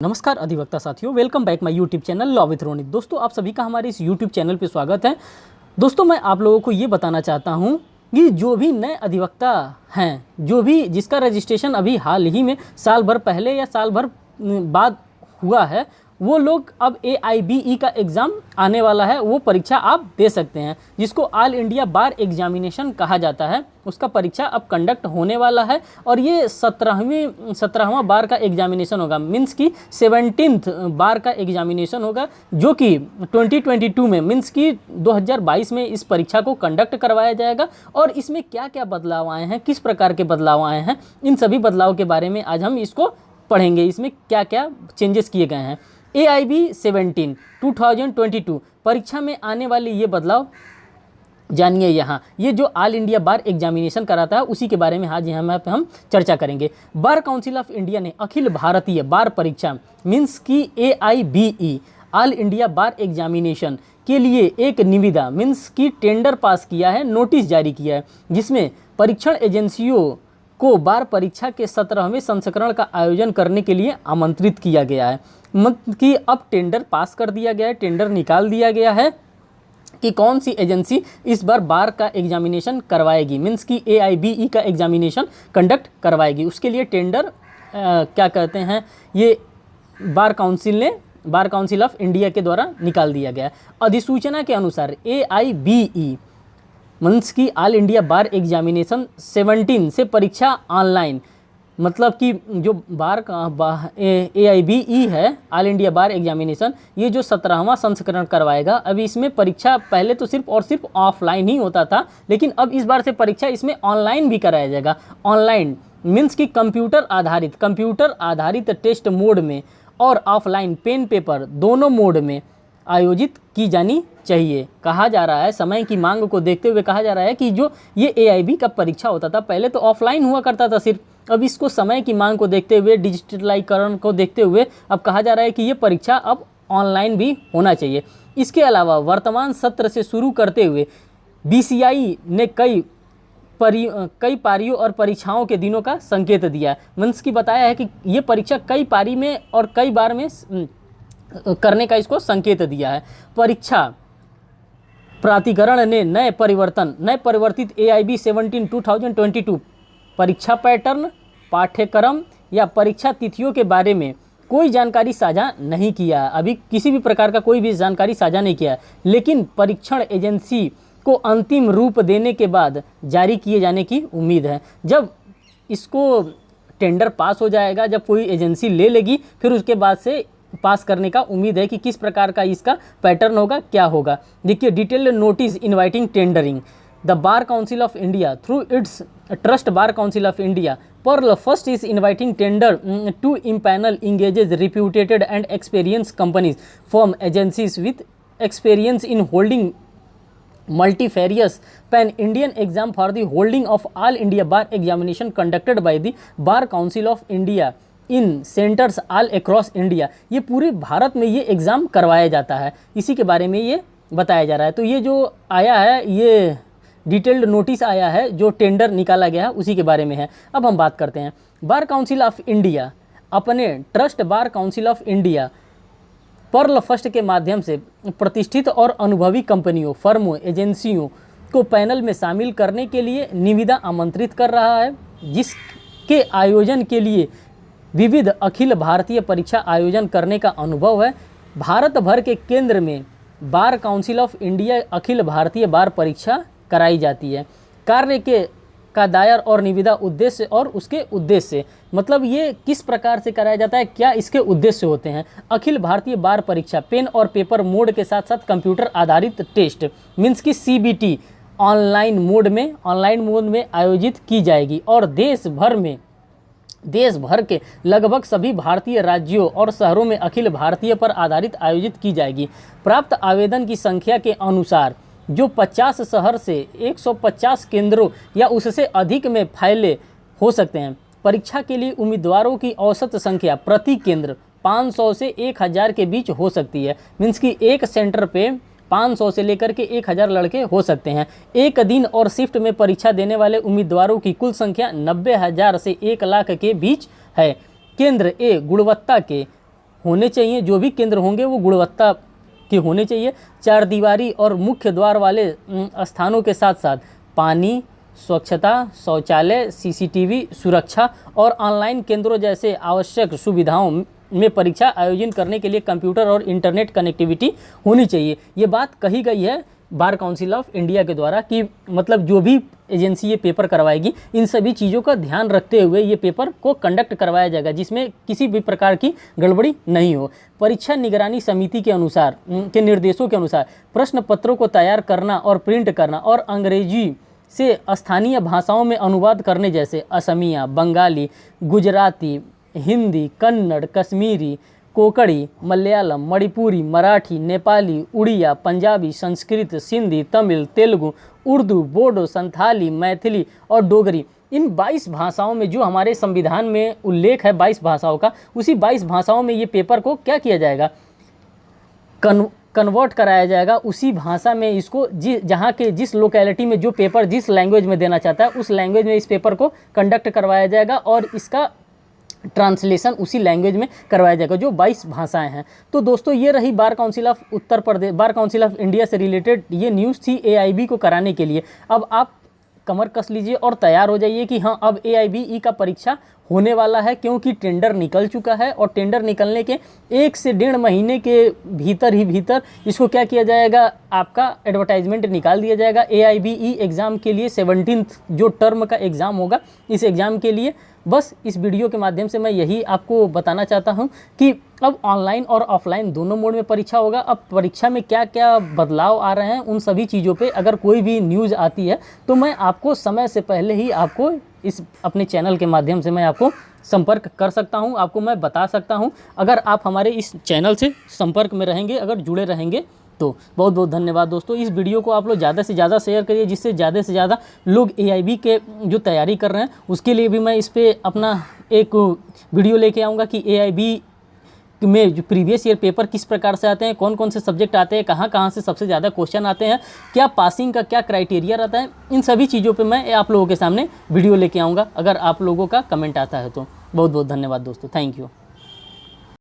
नमस्कार अधिवक्ता साथियों, welcome back my YouTube channel law with Ronit. दोस्तों, आप सभी का हमारे इस यूट्यूब चैनल पे स्वागत है। दोस्तों, मैं आप लोगों को ये बताना चाहता हूँ कि जो भी नए अधिवक्ता हैं, जो भी जिसका रजिस्ट्रेशन अभी हाल ही में साल भर पहले या साल भर बाद हुआ है, वो लोग अब AIBE का एग्ज़ाम आने वाला है, वो परीक्षा आप दे सकते हैं, जिसको ऑल इंडिया बार एग्जामिनेशन कहा जाता है। उसका परीक्षा अब कंडक्ट होने वाला है और ये 17वां बार का एग्जामिनेशन होगा, मीन्स की 17th बार का एग्जामिनेशन होगा, जो कि 2022 में मीन्स की 2022 में इस परीक्षा को कंडक्ट करवाया जाएगा। और इसमें क्या क्या बदलाव आए हैं, किस प्रकार के बदलाव आए हैं, इन सभी बदलाव के बारे में आज हम इसको पढ़ेंगे। इसमें क्या क्या चेंजेस किए गए हैं। AIB 17 2022 परीक्षा में आने वाले ये बदलाव जानिए। यहाँ ये जो ऑल इंडिया बार एग्जामिनेशन कराता है, उसी के बारे में आज यहाँ पे हम चर्चा करेंगे। बार काउंसिल ऑफ इंडिया ने अखिल भारतीय बार परीक्षा मीन्स की AIBE ऑल इंडिया बार एग्जामिनेशन के लिए एक निविदा मीन्स की टेंडर पास किया है, नोटिस जारी किया है, जिसमें परीक्षण एजेंसियों को बार परीक्षा के 17वें संस्करण का आयोजन करने के लिए आमंत्रित किया गया है। मतलब कि अब टेंडर पास कर दिया गया है, टेंडर निकाल दिया गया है कि कौन सी एजेंसी इस बार बार का एग्जामिनेशन करवाएगी, मीन्स कि AIBE का एग्जामिनेशन कंडक्ट करवाएगी। उसके लिए टेंडर क्या कहते हैं, ये बार काउंसिल ऑफ इंडिया के द्वारा निकाल दिया गया है। अधिसूचना के अनुसार AIBE मीन्स की ऑल इंडिया बार एग्जामिनेशन 17 से परीक्षा ऑनलाइन, मतलब कि जो बार AIBE है ऑल इंडिया बार एग्जामिनेशन, ये जो 17वां संस्करण करवाएगा। अभी इसमें परीक्षा पहले तो सिर्फ और सिर्फ ऑफलाइन ही होता था, लेकिन अब इस बार से परीक्षा इसमें ऑनलाइन भी कराया जाएगा। ऑनलाइन मीन्स कि कंप्यूटर आधारित टेस्ट मोड में और ऑफलाइन पेन पेपर दोनों मोड में आयोजित की जानी चाहिए। कहा जा रहा है, समय की मांग को देखते हुए कहा जा रहा है कि जो ये AIB का परीक्षा होता था, पहले तो ऑफलाइन हुआ करता था सिर्फ, अब इसको समय की मांग को देखते हुए, डिजिटलाइकरण को देखते हुए अब कहा जा रहा है कि ये परीक्षा अब ऑनलाइन भी होना चाहिए। इसके अलावा वर्तमान सत्र से शुरू करते हुए BCI ने कई पारियों और परीक्षाओं के दिनों का संकेत दिया है। मीन्स की बताया है कि ये परीक्षा कई पारी में और कई बार में करने का इसको संकेत दिया है। परीक्षा प्राधिकरण ने नए परिवर्तित AIB 17 2022 परीक्षा पैटर्न, पाठ्यक्रम या परीक्षा तिथियों के बारे में कोई जानकारी साझा नहीं किया है। अभी किसी भी प्रकार का कोई भी जानकारी साझा नहीं किया है, लेकिन परीक्षण एजेंसी को अंतिम रूप देने के बाद जारी किए जाने की उम्मीद है। जब इसको टेंडर पास हो जाएगा, जब कोई एजेंसी ले लेगी, फिर उसके बाद से पास करने का उम्मीद है कि किस प्रकार का इसका पैटर्न होगा, क्या होगा। देखिए, detailed notice inviting tendering the bar council of India through its trust bar council of India पर first is inviting tender to empanel engages reputed and experience companies form agencies with experience in holding multifarious pan-Indian exam for the holding of all India bar examination conducted by the Bar Council of India in centres all across India. ये पूरे भारत में ये exam करवाया जाता है, इसी के बारे में ये बताया जा रहा है। तो ये जो आया है, ये डिटेल्ड नोटिस आया है, जो टेंडर निकाला गया है, उसी के बारे में है। अब हम बात करते हैं। बार काउंसिल ऑफ इंडिया अपने trust bar council of India pearl first के माध्यम से प्रतिष्ठित और अनुभवी कंपनियों, फर्मों, एजेंसियों को पैनल में शामिल करने के लिए निविदा आमंत्रित कर रहा है, जिसके आयोजन के लिए विविध अखिल भारतीय परीक्षा आयोजन करने का अनुभव है। भारत भर के केंद्र में बार council of India Akhil Bharatiya बार परीक्षा कराई जाती है। कार्य का दायर और निविदा उद्देश्य और उसके उद्देश्य, मतलब ये किस प्रकार से कराया जाता है, क्या इसके उद्देश्य होते हैं। अखिल भारतीय बार परीक्षा पेन और पेपर मोड के साथ साथ कंप्यूटर आधारित टेस्ट मीन्स की CBT ऑनलाइन मोड में आयोजित की जाएगी और देश भर के लगभग सभी भारतीय राज्यों और शहरों में अखिल भारतीय पर आधारित आयोजित की जाएगी। प्राप्त आवेदन की संख्या के अनुसार जो 50 शहर से 150 केंद्रों या उससे अधिक में फैले हो सकते हैं। परीक्षा के लिए उम्मीदवारों की औसत संख्या प्रति केंद्र 500 से 1000 के बीच हो सकती है। मीन्स कि एक सेंटर पे 500 से लेकर के 1000 लड़के हो सकते हैं। एक दिन और शिफ्ट में परीक्षा देने वाले उम्मीदवारों की कुल संख्या 90,000 से 1 लाख के बीच है। केंद्र ए गुणवत्ता के होने चाहिए, जो भी केंद्र होंगे वो गुणवत्ता के होने चाहिए। 4 दीवारी और मुख्य द्वार वाले स्थानों के साथ साथ पानी, स्वच्छता, शौचालय, सीसीटीवी, सुरक्षा और ऑनलाइन केंद्रों जैसे आवश्यक सुविधाओं में परीक्षा आयोजन करने के लिए कंप्यूटर और इंटरनेट कनेक्टिविटी होनी चाहिए। ये बात कही गई है बार काउंसिल ऑफ इंडिया के द्वारा कि मतलब जो भी एजेंसी ये पेपर करवाएगी इन सभी चीज़ों का ध्यान रखते हुए ये पेपर को कंडक्ट करवाया जाएगा, जिसमें किसी भी प्रकार की गड़बड़ी नहीं हो। परीक्षा निगरानी समिति के अनुसार के निर्देशों के अनुसार प्रश्न पत्रों को तैयार करना और प्रिंट करना और अंग्रेजी से स्थानीय भाषाओं में अनुवाद करने जैसे असमिया, बंगाली, गुजराती, हिंदी, कन्नड़, कश्मीरी, कोंकणी, मलयालम, मणिपुरी, मराठी, नेपाली, उड़िया, पंजाबी, संस्कृत, सिंधी, तमिल, तेलुगु, उर्दू, बोडो, संथाली, मैथिली और डोगरी, इन 22 भाषाओं में जो हमारे संविधान में उल्लेख है 22 भाषाओं का, उसी 22 भाषाओं में ये पेपर को क्या किया जाएगा, कन्वर्ट कराया जाएगा उसी भाषा में। इसको जहाँ के जिस लोकेलिटी में जो पेपर जिस लैंग्वेज में देना चाहता है उस लैंग्वेज में इस पेपर को कंडक्ट करवाया जाएगा और इसका ट्रांसलेशन उसी लैंग्वेज में करवाया जाएगा, जो 22 भाषाएं हैं। तो दोस्तों ये रही बार council of Uttar Pradesh, bar council of India से रिलेटेड ये न्यूज़ थी AIB को कराने के लिए। अब आप कमर कस लीजिए और तैयार हो जाइए कि हाँ अब AIBE का परीक्षा होने वाला है, क्योंकि टेंडर निकल चुका है और टेंडर निकलने के 1 से 1.5 महीने के भीतर इसको क्या किया जाएगा, आपका एडवर्टाइजमेंट निकाल दिया जाएगा। AIBE एग्ज़ाम के लिए 17th जो टर्म का एग्ज़ाम होगा, इस एग्ज़ाम के लिए बस इस वीडियो के माध्यम से मैं यही आपको बताना चाहता हूं कि अब ऑनलाइन और ऑफलाइन दोनों मोड में परीक्षा होगा। अब परीक्षा में क्या क्या बदलाव आ रहे हैं उन सभी चीज़ों पे अगर कोई भी न्यूज़ आती है तो मैं आपको समय से पहले ही आपको इस अपने चैनल के माध्यम से मैं आपको संपर्क कर सकता हूं, आपको मैं बता सकता हूं। अगर आप हमारे इस चैनल से संपर्क में रहेंगे, अगर जुड़े रहेंगे तो बहुत बहुत धन्यवाद दोस्तों। इस वीडियो को आप लोग ज़्यादा से ज़्यादा शेयर करिए, जिससे ज़्यादा से ज़्यादा लोग AIB के जो तैयारी कर रहे हैं उसके लिए भी मैं इस पर अपना एक वीडियो लेके आऊँगा कि AIB में जो प्रीवियस ईयर पेपर किस प्रकार से आते हैं, कौन कौन से सब्जेक्ट आते हैं, कहाँ कहाँ से सबसे ज़्यादा क्वेश्चन आते हैं, क्या पासिंग का क्या क्राइटेरिया रहता है, इन सभी चीज़ों पे मैं आप लोगों के सामने वीडियो लेके आऊँगा अगर आप लोगों का कमेंट आता है तो। बहुत बहुत धन्यवाद दोस्तों, थैंक यू।